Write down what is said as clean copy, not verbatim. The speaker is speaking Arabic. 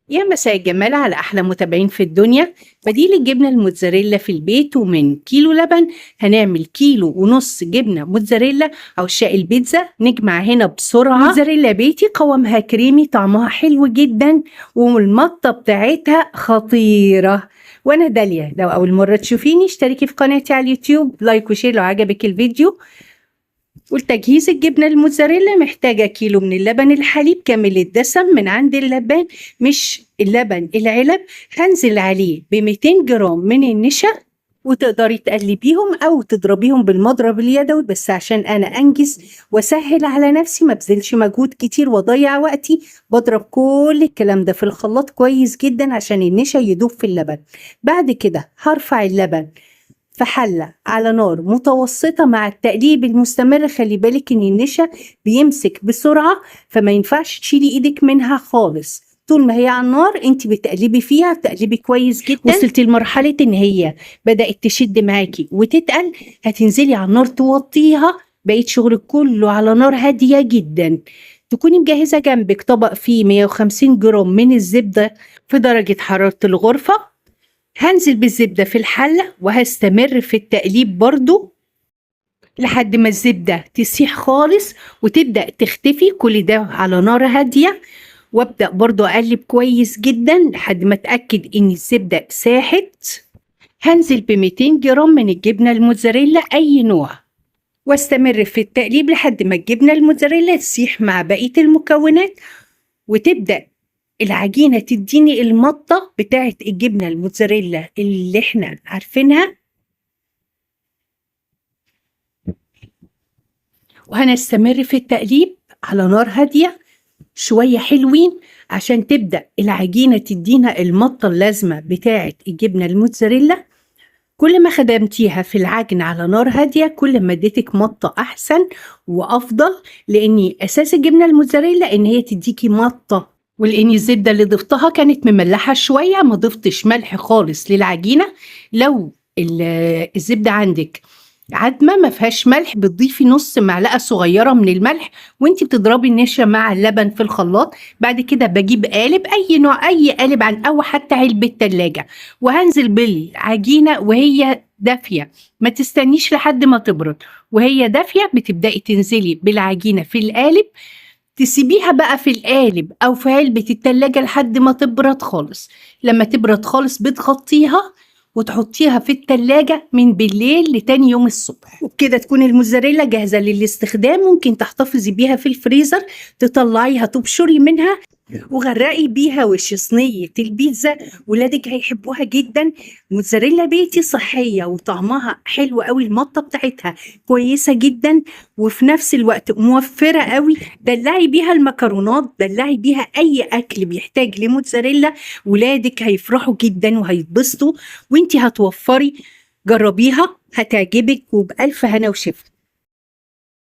يا مساء الجمال على أحلى متابعين في الدنيا. بديل الجبنة الموتزاريلا في البيت، ومن كيلو لبن هنعمل كيلو ونص جبنة موتزاريلا أو شاي البيتزا. نجمع هنا بسرعة موتزاريلا بيتي، قوامها كريمي، طعمها حلو جدا، والمطة بتاعتها خطيرة. وأنا داليا. لو أول مرة تشوفيني اشتركي في قناتي على اليوتيوب، لايك وشير لو عجبك الفيديو. والتجهيز: الجبنة الموتزاريلا محتاجة كيلو من اللبن الحليب كامل الدسم من عند اللبان، مش اللبن العلب. هنزل عليه ب200 جرام من النشا، وتقدري تقلبيهم أو تضربيهم بالمضرب اليدوي، بس عشان أنا أنجز وأسهل على نفسي ما بذلش مجهود كتير وأضيع وقتي، بضرب كل الكلام ده في الخلاط كويس جدا عشان النشا يدوب في اللبن. بعد كده هرفع اللبن في حلة على نار متوسطة مع التقليب المستمر. خلي بالك ان النشا بيمسك بسرعة، فما ينفعش تشيلي ايدك منها خالص. طول ما هي على النار انت بتقلبي فيها، بتقلبي كويس جدا. وصلتي لمرحلة ان هي بدأت تشد معاكي وتتقل، هتنزلي على النار توطيها. بقيت شغلك كله على نار هادية جدا. تكوني مجهزة جنبك طبق فيه 150 جرام من الزبدة في درجة حرارة الغرفة. هنزل بالزبدة في الحلة وهستمر في التقليب برضو لحد ما الزبدة تسيح خالص وتبدأ تختفي، كل ده على نار هادية. وابدأ برضو اقلب كويس جدا لحد ما اتأكد ان الزبدة ساحت. هنزل ب200 جرام من الجبنة الموتزاريلا اي نوع، واستمر في التقليب لحد ما الجبنة الموتزاريلا تسيح مع بقية المكونات، وتبدأ العجينة تديني المطة بتاعت الجبنة الموتزاريلا اللي احنا عارفينها. وهنستمر في التقليب على نار هادية شوية حلوين عشان تبدأ العجينة تدينا المطة اللازمة بتاعت الجبنة الموتزاريلا. كل ما خدمتيها في العجن على نار هادية كل ما اديتك مطة أحسن وأفضل، لأن أساس الجبنة الموتزاريلا إن هي تديكي مطة. ولأن الزبدة اللي ضفتها كانت مملحة شوية، ما ضفتش ملح خالص للعجينة. لو الزبدة عندك عدمة ما فيهاش ملح، بتضيفي نص معلقة صغيرة من الملح وانتي بتضربي النشا مع اللبن في الخلاط. بعد كده بجيب قالب، أي نوع، أي قالب عن أو حتى علبة تلاجة، وهنزل بالعجينة وهي دافية. ما تستنيش لحد ما تبرد، وهي دافية بتبدأي تنزلي بالعجينة في القالب. تسيبيها بقى في القالب أو في علبة التلاجة لحد ما تبرد خالص. لما تبرد خالص بتغطيها وتحطيها في التلاجة من بالليل لتاني يوم الصبح، وبكده تكون الموتزاريلا جاهزة للاستخدام. ممكن تحتفظي بيها في الفريزر، تطلعيها تبشري منها وغرقي بيها وش صينية البيتزا، ولادك هيحبوها جدا. موتزاريلا بيتي صحية وطعمها حلو قوي، المطة بتاعتها كويسة جدا، وفي نفس الوقت موفرة قوي. دلعي بيها المكرونات، دلعي بيها أي أكل بيحتاج لموتزاريلا، ولادك هيفرحوا جدا وهيتبسطوا، وانتي هتوفري. جربيها هتعجبك، وبألف هنا وشفا.